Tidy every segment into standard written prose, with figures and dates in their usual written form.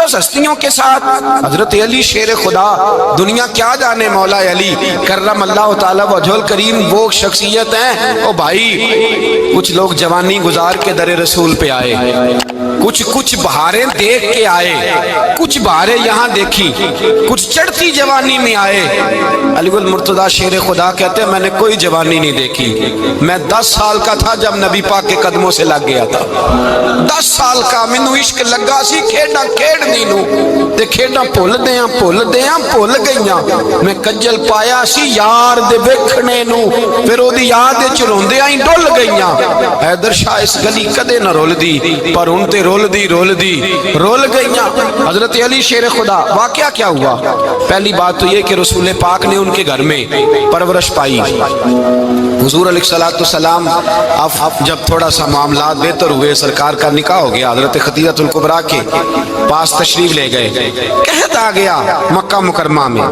بس ہستیوں کے ساتھ. حضرت علی شیر خدا, دنیا کیا جانے مولا علی کرم اللہ تعالیٰ وجہ الکریم وہ شخصیت ہیں. او بھائی کچھ لوگ جوانی گزار کے در رسول پہ آئے, کچھ بہاریں دیکھ کے آئے, کچھ بہاریں یہاں دیکھی, کچھ چڑھتی جوانی میں آئے. علی گل مرتضیٰ شیر خدا کہتے ہیں میں نے کوئی جوانی نہیں دیکھی. میں 10 سال کا تھا جب نبی پاک کے قدموں سے لگ گیا تھا. 10 سال کا مینو عشق لگا سی, کھیڈاں کھیڈنی نو تے کھیڈاں بھول گئیاں. میں کجل پایا سی یار دے ویکھنے نو, پھر او دی یاد وچ روندیاں ہی ڈل گئیاں. حیدر شاہ اس گلی کدے نہ رول دی, پر ہن تے رول گئیاں. حضرت علی شیر خدا, واقعہ کیا ہوا؟ پہلی بات تو یہ کہ رسول پاک نے ان کے گھر میں پرورش پائی. حضور علیہ السلام اب جب تھوڑا سا معاملات بہتر ہوئے, سرکار کا نکاح ہو گیا, حضرت خدیجہ الکبریٰ کے پاس تشریف لے گئے. قحط آ گیا مکہ مکرمہ میں,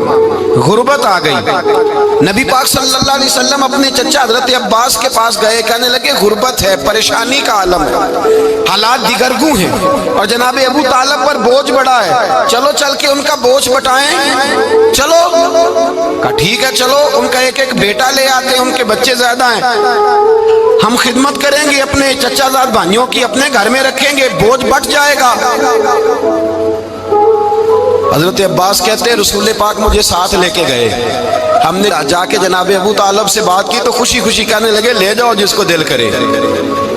غربت آ گئی. نبی پاک صلی اللہ علیہ وسلم اپنے چچا حضرت عباس کے پاس گئے, کہنے لگے غربت ہے, پریشانی کا عالم ہے, حالات دیگرگوں ہیں, اور جناب ابو طالب پر بوجھ بڑا ہے, چلو چل کے ان کا بوجھ بٹائیں. چلو کہا ٹھیک ہے, چلو ان کا ایک بیٹا لے آتے ہیں, ان کے بچے زیادہ ہیں, ہم خدمت کریں گے اپنے چچا زاد بھائیوں کی, اپنے گھر میں رکھیں گے, بوجھ بٹ جائے گا. حضرت عباس کہتے ہیں رسول پاک مجھے ساتھ لے کے گئے. ہم نے جا کے جناب ابو طالب سے بات کی تو خوشی خوشی کہنے لگے لے جاؤ جس کو دل کرے,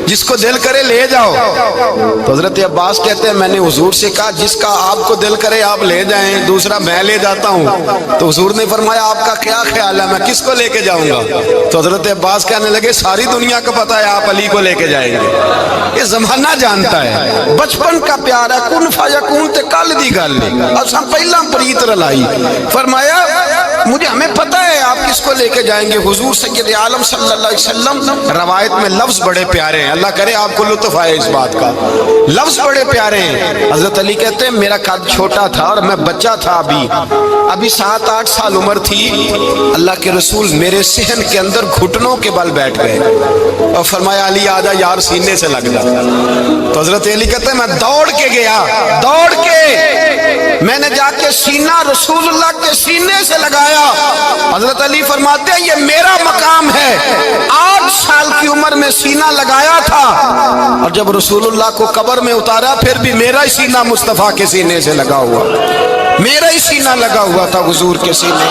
جس کو دل کرے لے جاؤ. تو حضرت عباس کہتے ہیں میں نے حضور سے کہا جس کا آپ کو دل کرے آپ لے جائیں, دوسرا میں لے جاتا ہوں. تو حضور نے فرمایا آپ کا کیا خیال ہے, میں کس کو لے کے جاؤں گا؟ تو حضرت عباس کہنے لگے ساری دنیا کو پتا ہے آپ علی کو لے کے جائیں گے. یہ زمانہ جانتا ہے, بچپن کا پیار ہے, کن فیکون تے کل دی گل نہیں, اور ہم پہلا پریت رلائی. فرمایا مجھے ہمیں پتہ ہے آپ کس کو لے کے جائیں گے. حضور سید عالم صلی اللہ علیہ وسلم, روایت میں لفظ بڑے پیارے ہیں, اللہ کرے آپ کو لطف آئے اس بات کا, لفظ بڑے پیارے ہیں. حضرت علی کہتے ہیں میرا قد چھوٹا تھا اور میں بچہ تھا, ابھی 7-8 سال عمر تھی. اللہ کے رسول میرے صحن کے اندر گھٹنوں کے بل بیٹھ گئے اور فرمایا علی آجا یار سینے سے لگ جا. تو حضرت علی کہتے ہیں میں دوڑ کے گیا, دوڑ کے میں نے جا کے سینہ رسول اللہ کے سینے سے لگایا. حضرت علی فرماتے ہیں یہ میرا مقام ہے, 8 سال کی عمر میں سینہ لگایا تھا, اور جب رسول اللہ کو قبر میں اتارا پھر بھی میرا ہی سینہ مصطفیٰ کے سینے سے لگا ہوا, میرا ہی سینہ لگا ہوا تھا حضور کے سینے.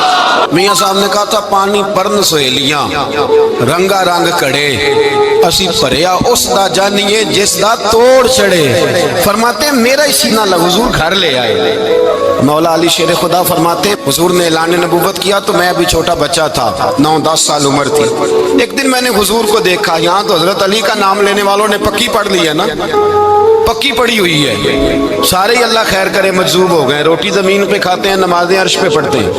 میاں صاحب نے کہا تھا پانی پرن سہیلیاں رنگا رنگ کڑے, اسی پریا اس دا جانیے جس دا توڑ چڑے. فرماتے ہیں میرا ہی سینہ لگا, حضور گھر لے آئے. مولا علی شیر خدا فرماتے ہیں حضور نے اعلان نبوت کیا تو میں ابھی چھوٹا بچہ تھا, 9-10 سال عمر تھی. ایک دن میں نے حضور کو دیکھا, یہاں تو حضرت علی کا نام لینے والوں نے پکی پڑھ لی ہے نا, پکی پڑی ہوئی ہے, سارے ہی اللہ خیر کرے مجذوب ہو گئے. روٹی زمین پہ کھاتے ہیں, نمازیں عرش پہ پڑھتے ہیں,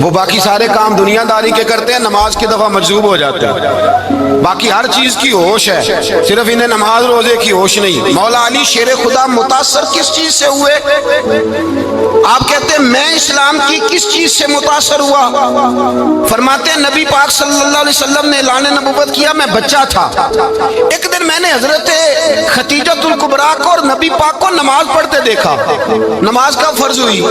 وہ باقی سارے کام دنیا داری کے کرتے ہیں, نماز کی دفعہ مجذوب ہو جاتے ہیں. باقی ہر چیز کی ہوش ہے, صرف انہیں نماز روزے کی ہوش نہیں. مولا علی شیر خدا متاثر کس چیز سے ہوئے؟ آپ کہتے ہیں میں اسلام کی کس چیز سے متاثر ہوا؟ فرماتے ہیں نبی پاک صلی اللہ علیہ وسلم نے اعلان نبوت کیا, میں بچہ تھا. ایک دن میں نے حضرت خدیجہ الکبریٰ کو اور نبی پاک کو نماز پڑھتے دیکھا. نماز کا فرض ہوئی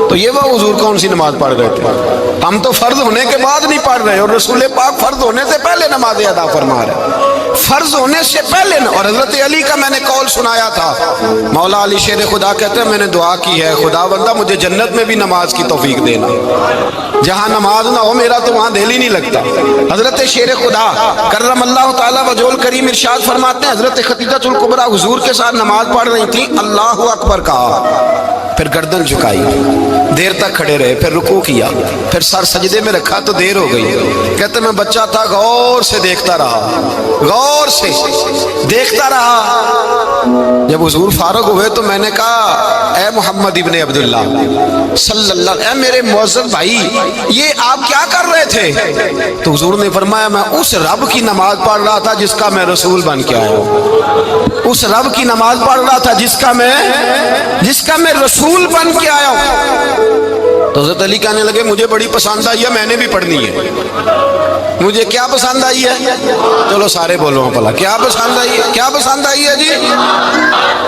تو یہ وہ حضور کون سی نماز پڑھ رہے تھے؟ ہم تو فرض ہونے کے بعد نہیں پڑھ رہے, اور رسول پاک فرض ہونے سے پہلے نماز ادا فرما رہے, فرض ہونے سے پہلے. اور حضرت علی کا میں نے قول سنایا تھا. مولا علی شیر خدا کہتے ہیں میں نے دعا کی ہے خدا بندہ مجھے جنت میں بھی نماز کی توفیق دینا, جہاں نماز نہ ہو میرا تو وہاں دل ہی نہیں لگتا. حضرت شیر خدا کرم اللہ تعالیٰ وجہ الکریم ارشاد فرماتے ہیں حضرت خدیجہ الکبریٰ حضور کے ساتھ نماز پڑھ رہی تھی, اللہ اکبر کہا, پھر گردن جھکائی, دیر تک کھڑے رہے, پھر رکوع کیا, پھر سر سجدے میں رکھا تو دیر ہو گئی. کہتے میں بچہ تھا, غور سے دیکھتا رہا, غور سے دیکھتا رہا. جب حضور فارغ ہوئے تو میں نے کہا اے محمد ابن عبداللہ صلی اللہ, اے میرے معزز بھائی یہ آپ کیا کر رہے تھے؟ تو حضور نے فرمایا میں اس رب کی نماز پڑھ رہا تھا جس کا میں رسول بن کے آیا ہوں, اس رب کی نماز پڑھ رہا تھا جس کا میں رسول بن کے آیا ہوں. تو حضرت علی کہنے لگے مجھے بڑی پسند آئی ہے, میں نے بھی پڑھنی ہے. مجھے کیا پسند آئی ہے؟ چلو سارے بولو بھلا کیا پسند آئی ہے؟ کیا پسند آئی ہے جی؟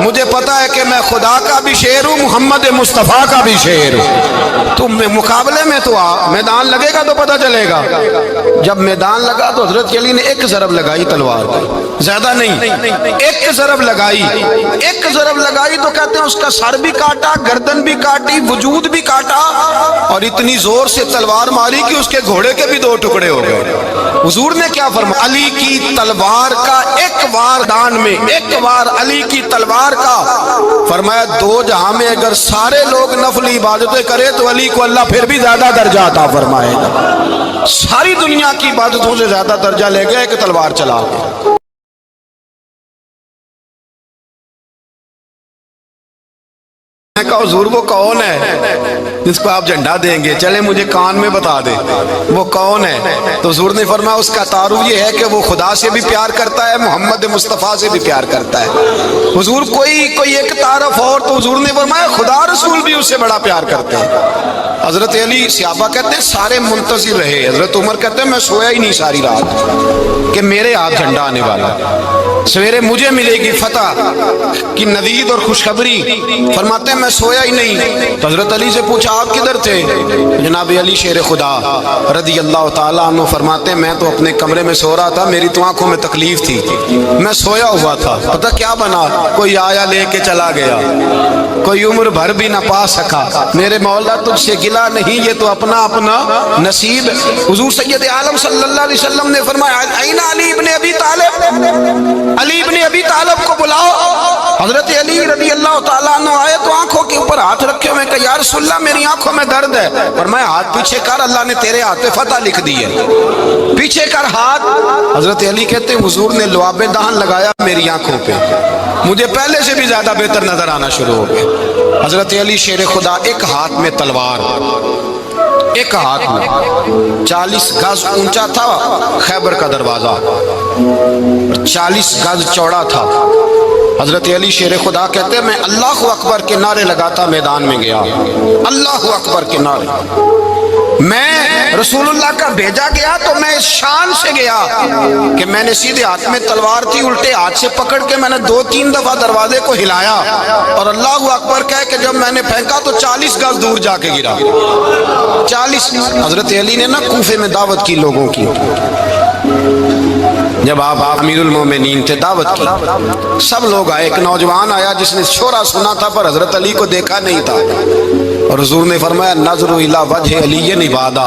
مجھے پتا ہے کہ میں خدا کا بھی شیر ہوں، محمد مصطفیٰ کا بھی شیر ہوں۔ تم مقابلے میں تو آ، میدان لگے گا تو پتہ چلے گا۔ جب میدان لگا تو حضرت علی نے ایک ضرب لگائی تلوار کی، زیادہ نہیں، ایک ضرب لگائی، ایک ضرب لگائی تو کہتے ہیں اس کا سر بھی کاٹا، گردن بھی کاٹی، وجود بھی کاٹا، اور اتنی زور سے تلوار ماری کہ اس کے گھوڑے کے بھی 2 ٹکڑے ہو گئے۔ حضور نے کیا فرمایا؟ علی کی تلوار کا ایک وار دان میں، ایک وار علی کی تلوار کا، فرمایا 2 جہاں میں اگر سارے لوگ نفل عبادتیں کرے تو علی کو اللہ پھر بھی زیادہ درجہ عطا فرمائے گا۔ ساری دنیا کی عبادتوں سے زیادہ درجہ لے گئے ایک تلوار چلا کے۔ میں کہا حضور وہ کون ہے جس کو آپ جھنڈا دیں گے؟ چلے مجھے کان میں بتا دے وہ کون ہے۔ تو حضور نے فرمایا اس کا تعارف یہ ہے کہ وہ خدا سے بھی پیار کرتا ہے، محمد مصطفیٰ سے بھی پیار کرتا ہے۔ حضور کوئی ایک تعارف اور، تو حضور نے فرمایا خدا رسول بھی اس سے بڑا پیار کرتے ہیں۔ حضرت علی، صحابہ کہتے ہیں سارے منتظر رہے، حضرت عمر کہتے ہیں میں سویا ہی نہیں ساری رات کہ میرے ہاتھ جھنڈا آنے والا، سویرے مجھے ملے گی فتح کی ندید اور خوشخبری۔ فرماتے ہیں میں سویا ہی نہیں۔ تو حضرت علی سے پوچھا آپ کدھر تھے؟ جناب علی شیر خدا رضی اللہ تعالیٰ عنہ فرماتے ہیں میں تو اپنے کمرے میں سو رہا تھا، میری تو آنکھوں میں تکلیف تھی، میں سویا ہوا تھا، پتہ کیا بنا؟ کوئی آیا لے کے چلا گیا، کوئی عمر بھر بھی نہ پا سکا۔ میرے مولا تجھ سے گلا نہیں، یہ تو اپنا اپنا نصیب۔ حضور سید عالم صلی اللہ علیہ وسلم نے فرمایا این علی ابن ابی طالب، علی ابن ابی طالب کو بلاؤ۔ حضرت علی رضی اللہ تعالیٰ عنہ آئے تو آنکھوں کے اوپر ہاتھ رکھے ہوئے کہ یا رسول اللہ میری آنکھوں میں درد ہے، فرمایا ہاتھ پیچھے کر، اللہ نے تیرے ہاتھ پہ فتح لکھ دی ہے، پیچھے کر ہاتھ۔ حضرت علی کہتے ہیں حضور نے لعاب دہن لگایا میری آنکھوں پہ، مجھے پہلے سے بھی زیادہ بہتر نظر آنا شروع ہو گیا۔ حضرت علی شیر خدا ایک ہاتھ میں تلوار، ایک ہاتھ میں 40 گز اونچا تھا خیبر کا دروازہ، 40 گز چوڑا تھا۔ حضرت علی شیر خدا کہتے ہیں میں اللہ اکبر کے نعرے لگاتا میدان میں گیا، اللہ اکبر کے نعرے۔ میں رسول اللہ کا بھیجا گیا تو میں اس شان سے گیا کہ میں نے سیدھے ہاتھ میں تلوار تھی، الٹے ہاتھ سے پکڑ کے میں نے 2-3 دفعہ دروازے کو ہلایا اور اللہ اکبر کہہ کے جب میں نے پھینکا تو 40 گز دور جا کے گرا۔ 40۔ حضرت علی نے نا کوفے میں دعوت کی لوگوں کی، جب آپ امیر المومنین تھے، دعوت کی، سب لوگ آئے۔ ایک نوجوان آیا جس نے شورا سنا تھا پر حضرت علی کو دیکھا نہیں تھا، اور حضور نے فرمایا نظر الی وجہ علی عبادہ،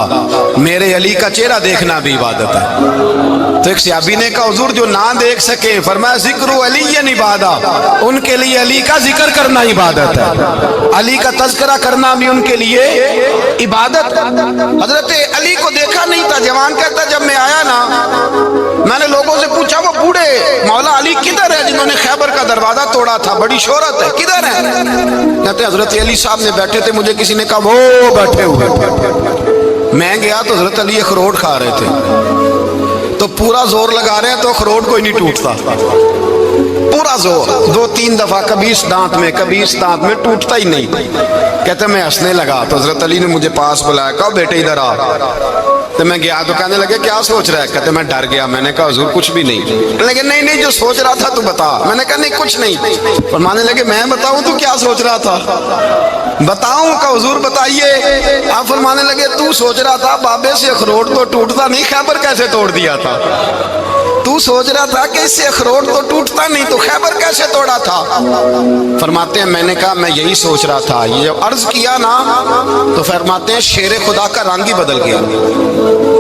میرے علی کا چہرہ دیکھنا بھی عبادت ہے۔ تو ایک صحابی نے کہا حضور جو نہ دیکھ سکے، فرمایا ذکر علی عبادہ، ان کے لیے علی کا ذکر کرنا عبادت ہے، علی کا تذکرہ کرنا بھی ان کے لیے عبادت۔ حضرت علی کو دیکھا نہیں تھا۔ جوان کہتا جب میں آیا نا میں نے لوگوں سے پوچھا وہ بوڑھے مولا علی کدھر ہے جنہوں نے خیبر کا دروازہ توڑا تھا، بڑی شہرت ہے، کدھر ہے؟ کہتے حضرت علی صاحب نے بیٹھے تھے، مجھے کسی نے کہا وہ بیٹھے ہوئے۔ میں گیا تو حضرت علی اخروٹ کھا رہے تھے، تو پورا زور لگا رہے ہیں تو اخروٹ کوئی نہیں ٹوٹتا، پورا زور 2-3 دفعہ، کبھی اس دانت میں کبھی اس دانت میں، ٹوٹتا ہی نہیں۔ کہتے میں ہنسنے لگا تو حضرت علی نے مجھے پاس بلایا، کہا بیٹے ادھر آ۔ تو میں گیا تو کہنے لگے کیا سوچ رہا ہے؟ کہتے میں ڈر گیا۔ میں نے کہا حضور کچھ بھی نہیں۔ لیکن نہیں جو سوچ رہا تھا تو بتا۔ میں نے کہا نہیں کچھ نہیں۔ فرمانے لگے میں بتاؤں تو کیا سوچ رہا تھا؟ بتاؤں؟ کہ حضور بتائیے۔ آپ فرمانے لگے تو سوچ رہا تھا بابے سے اخروٹ تو ٹوٹتا نہیں، خیبر کیسے توڑ دیا تھا؟ تو سوچ رہا تھا کہ اس سے اخروٹ تو ٹوٹتا نہیں تو خیبر کیسے توڑا تھا؟ فرماتے ہیں میں نے کہا میں یہی سوچ رہا تھا۔ یہ عرض کیا نا تو فرماتے ہیں شیر خدا کا رنگ ہی بدل گیا،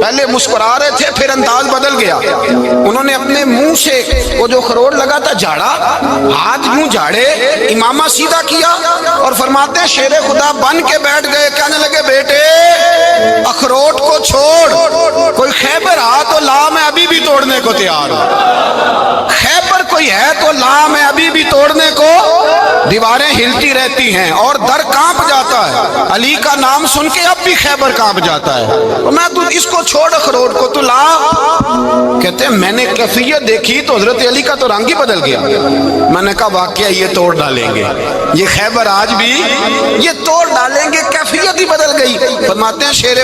پہلے مسکرا رہے تھے پھر انداز بدل گیا۔ انہوں نے اپنے منہ سے وہ جو اخروٹ لگا تھا جھاڑا، ہاتھ یوں جھاڑے، امامہ سیدھا کیا اور فرماتے ہیں شیر خدا بن کے بیٹھ گئے۔ کہنے لگے بیٹے اخروٹ کو چھوڑ، کوئی خیبر آ تو لا، میں ابھی بھی توڑنے کو تیار ہوں۔ خیبر کوئی ہے تو لا، میں ابھی بھی توڑنے کو، دیواریں ہلتی رہتی ہیں اور در کانپ جاتا ہے، علی کا نام سن کے اب بھی خیبر کانپ جاتا ہے، میں تو اس کو چھوڑ اخروٹ کو تو لا۔ کہتے ہیں میں نے کیفیت دیکھی تو حضرت علی کا تو رنگ ہی بدل گیا۔ میں نے کہا واقعہ یہ توڑ ڈالیں گے، یہ خیبر آج بھی یہ توڑ ڈالیں گے، کیفیت ہی بدل گئی۔ فرماتے ہیں شیر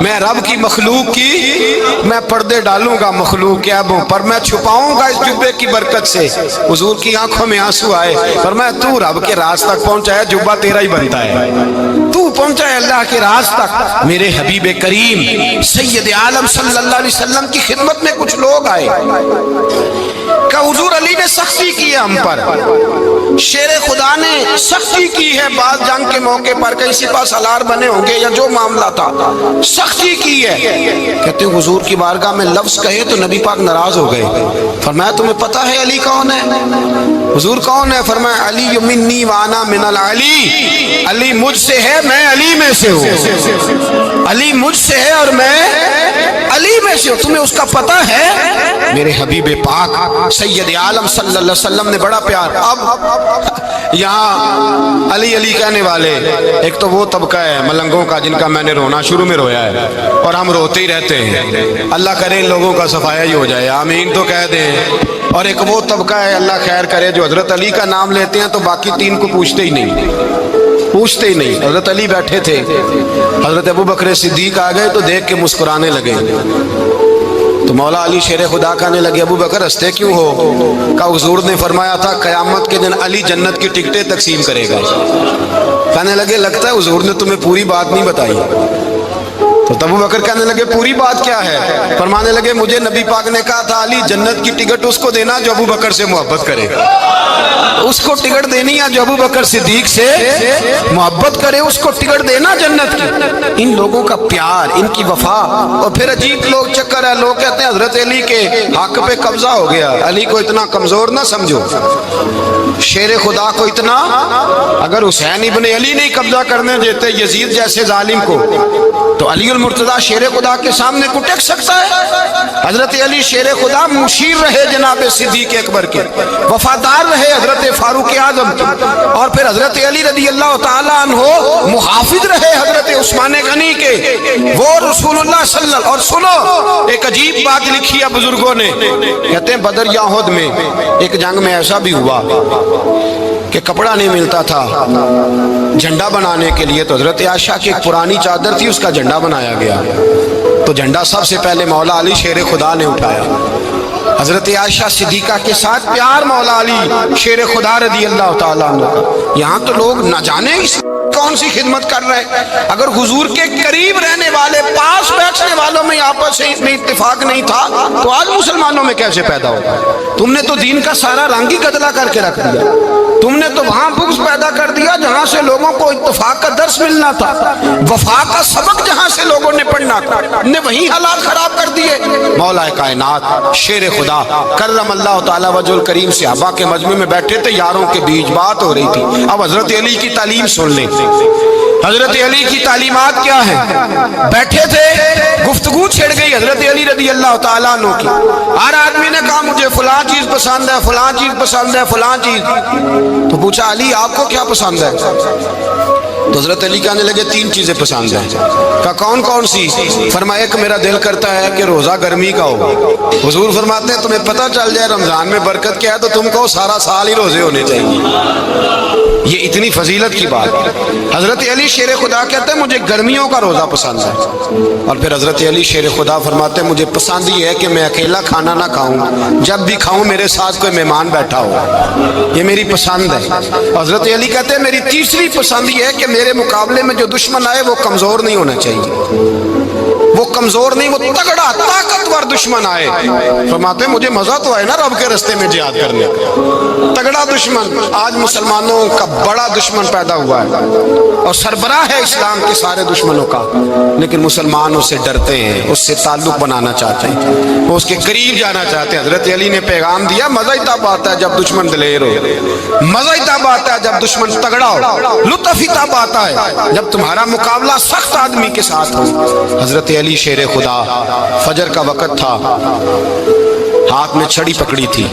میں رب کی مخلوق کی میں پردے ڈالوں گا مخلوق کے عیبوں پر، میں چھپاؤں گا اس جبے کی برکت سے۔ حضور کی آنکھوں میں آنسو آئے، فرمایا تو رب کے راز تک پہنچا ہے، جبہ تیرا ہی بنتا ہے، تو پہنچا ہے اللہ کے راز تک۔ میرے حبیب کریم سید عالم صلی اللہ علیہ وسلم کی خدمت میں کچھ لوگ آئے کہ حضور علی نے سختی کی ہے ہم پر، شیر خدا نے سختی کی ہے بعض جنگ کے موقع پر، کہیں سپہ سالار بنے ہوں گے یا جو معاملہ تھا، سختی کی ہے۔ کہتے ہیں حضور کی بارگاہ میں لفظ کہے تو نبی پاک ناراض ہو گئے۔ فرمایا تمہیں پتہ ہے علی کون ہے؟ حضور کون ہے؟ فرمایا علی منی وانا من العلی، علی مجھ سے ہے میں علی میں سے ہوں، علی مجھ سے ہے اور میں علی میں سے ہوں، تمہیں اس کا پتہ ہے؟ میرے حبیب پاک سید عالم صلی اللہ علیہ وسلم نے بڑا پیار۔ اب یہاں علی علی کہنے والے ایک تو وہ طبقہ ہے ملنگوں کا جن کا میں نے رونا شروع میں رویا ہے اور ہم روتے ہی رہتے ہیں، اللہ کرے ان لوگوں کا صفایا ہی ہو جائے، آمین تو کہہ دیں۔ اور ایک وہ طبقہ ہے اللہ خیر کرے جو حضرت علی کا نام لیتے ہیں تو باقی تین کو پوچھتے ہی نہیں۔ حضرت علی بیٹھے تھے، حضرت ابو بکر صدیق آ گئے تو دیکھ کے مسکرانے لگے، تو مولا علی شیر خدا کہنے لگے ابو بکر ہنستے کیوں ہو؟ کہ حضور نے فرمایا تھا قیامت کے دن علی جنت کی ٹکٹیں تقسیم کرے گا۔ کہنے لگے لگتا ہے حضور نے تمہیں پوری بات نہیں بتائی۔ تو ابو بکر کہنے لگے پوری بات کیا ہے؟ فرمانے لگے مجھے نبی پاک نے کہا تھا علی جنت کی ٹکٹ اس کو دینا جو ابو بکر سے محبت کرے، اس کو ٹکٹ دینی ہے جو ابو بکر صدیق سے محبت کرے، اس کو ٹکٹ دینا جنت کی۔ ان لوگوں کا پیار، ان کی وفا۔ اور پھر عجیب لوگ چکر ہے، لوگ کہتے ہیں حضرت علی کے حق پہ قبضہ ہو گیا، علی کو اتنا کمزور نہ سمجھو، شیر خدا کو اتنا، اگر حسین ابن علی نہیں قبضہ کرنے دیتے یزید جیسے ظالم کو تو علی المرتضیٰ شیر خدا کے سامنے کو ٹک سکتا ہے؟ حضرت علی شیر خدا مشیر رہے جناب صدیق اکبر کے، وفادار رہے حضرت فاروق اعظم کے، اور پھر حضرت علی رضی اللہ تعالیٰ عنہ محافظ رہے حضرت عثمان غنی کے، وہ رسول اللہ صلی اللہ۔ اور سنو ایک عجیب بات لکھی ہے بزرگوں نے، کہتے ہیں بدر یا احد میں ایک جنگ میں ایسا بھی ہوا کہ کپڑا نہیں ملتا تھا جھنڈا بنانے کے لیے، تو حضرت عائشہ کی ایک پرانی چادر تھی، اس کا جھنڈا بنایا گیا، تو جھنڈا سب سے پہلے مولا علی شیر خدا نے اٹھایا۔ حضرت عائشہ صدیقہ کے ساتھ پیار مولا علی شیر خدا رضی اللہ تعالیٰ عنہ کا۔ یہاں تو لوگ نہ جانے کون سی خدمت کر رہے ہیں، اگر حضور کے قریب رہنے والے پاس بیٹھنے والوں میں آپس میں اتفاق نہیں تھا تو آج مسلمانوں میں کیسے پیدا ہوگا؟ تم نے تو دین کا سارا رنگ ہی گدلا کر کے رکھ دیا، تم نے تو وہاں بغض پیدا کر دیا جہاں سے لوگوں کو اتفاق کا درس ملنا تھا، وفا کا سبق جہاں سے لوگوں نے پڑھنا تھا، نے وہی حالات خراب کر دیے۔ مولا کائنات شیر خدا کرم اللہ تعالی وجہ الکریم صحابہ کے مجمع میں بیٹھے تھے، یاروں کے بیچ بات ہو رہی تھی۔ اب حضرت علی کی تعلیم سن لیں، حضرت علی کی تعلیمات کیا ہیں؟ بیٹھے تھے، گفتگو چھڑ گئی حضرت علی رضی اللہ تعالیٰ عنہ کی، ہر آدمی نے کہا مجھے فلاں چیز پسند ہے، فلاں چیز پسند ہے، فلاں چیز۔ تو پوچھا علی آپ کو کیا پسند ہے؟ تو حضرت علی کہنے لگے تین چیزیں پسند ہیں۔ کہا کون کون سی؟ فرمایا ایک میرا دل کرتا ہے کہ روزہ گرمی کا ہو۔ حضور فرماتے ہیں تمہیں پتہ چل جائے رمضان میں برکت کیا ہے تو تم کو سارا سال ہی روزے ہونے چاہیے، یہ اتنی فضیلت کی بات۔ حضرت علی شیر خدا کہتے ہیں مجھے گرمیوں کا روزہ پسند ہے، اور پھر حضرت علی شیر خدا فرماتے ہیں مجھے پسند یہ ہے کہ میں اکیلا کھانا نہ کھاؤں، جب بھی کھاؤں میرے ساتھ کوئی مہمان بیٹھا ہو، یہ میری پسند ہے۔ حضرت علی کہتے ہیں میری تیسری پسند یہ ہے کہ میرے مقابلے میں جو دشمن آئے وہ کمزور نہیں ہونا چاہیے، وہ کمزور نہیں، وہ تگڑا طاقتور دشمن آئے۔ فرماتے ہیں مجھے مزہ تو آئے نا رب کے رستے میں جہاد کرنے کا، تگڑا دشمن۔ آج مسلمانوں کا بڑا دشمن پیدا ہوا ہے اور سربراہ ہے اسلام کے سارے دشمنوں کا، لیکن مسلمان اس سے ڈرتے ہیں، اس سے تعلق بنانا چاہتے ہیں، وہ اس کے قریب جانا چاہتے ہیں۔ حضرت علی نے پیغام دیا مزہ ہی تب آتا ہے جب دشمن دلیر ہو، مزہ ہی تب آتا ہے جب دشمن تگڑا ہو، لطف ہی تب آتا ہے جب تمہارا مقابلہ سخت آدمی کے ساتھ ہو۔ حضرت علی شیر خدا، فجر کا وقت تھا، ہاتھ میں چھڑی پکڑی تھی،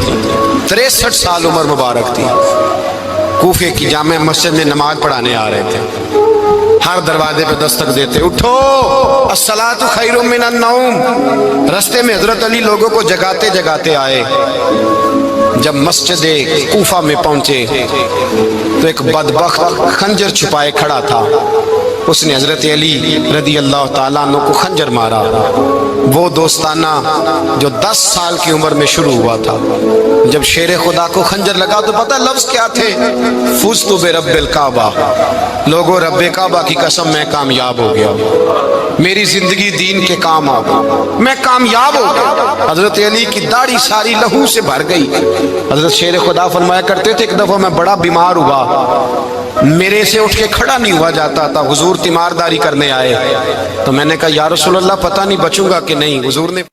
63 سال عمر مبارک تھی، کوفے کی جامع مسجد میں نماز پڑھانے آ رہے تھے، ہر دروازے پہ دستک دیتے اٹھو الصلاۃ خیر من النوم۔ رستے میں حضرت علی لوگوں کو جگاتے جگاتے آئے، جب مسجد کوفہ میں پہنچے تو ایک بدبخت خنجر چھپائے کھڑا تھا، اس نے حضرت علی رضی اللہ تعالیٰ عنہ کو خنجر مارا، وہ دوستانہ جو 10 سال کی عمر میں شروع ہوا تھا۔ جب شیر خدا کو خنجر لگا تو پتہ لفظ کیا تھے؟ فزت برب الکعبہ، لوگوں رب کعبہ کی قسم میں کامیاب ہو گیا، میری زندگی دین کے کام آ گئی، میں کامیاب ہو گیا۔ حضرت علی کی داڑھی ساری لہو سے بھر گئی۔ حضرت شیر خدا فرمایا کرتے تھے ایک دفعہ میں بڑا بیمار ہوا، میرے سے اٹھ کے کھڑا نہیں ہوا جاتا تھا، حضور تیمارداری کرنے آئے تو میں نے کہا یا رسول اللہ پتہ نہیں بچوں گا کہ نہیں۔ حضور نے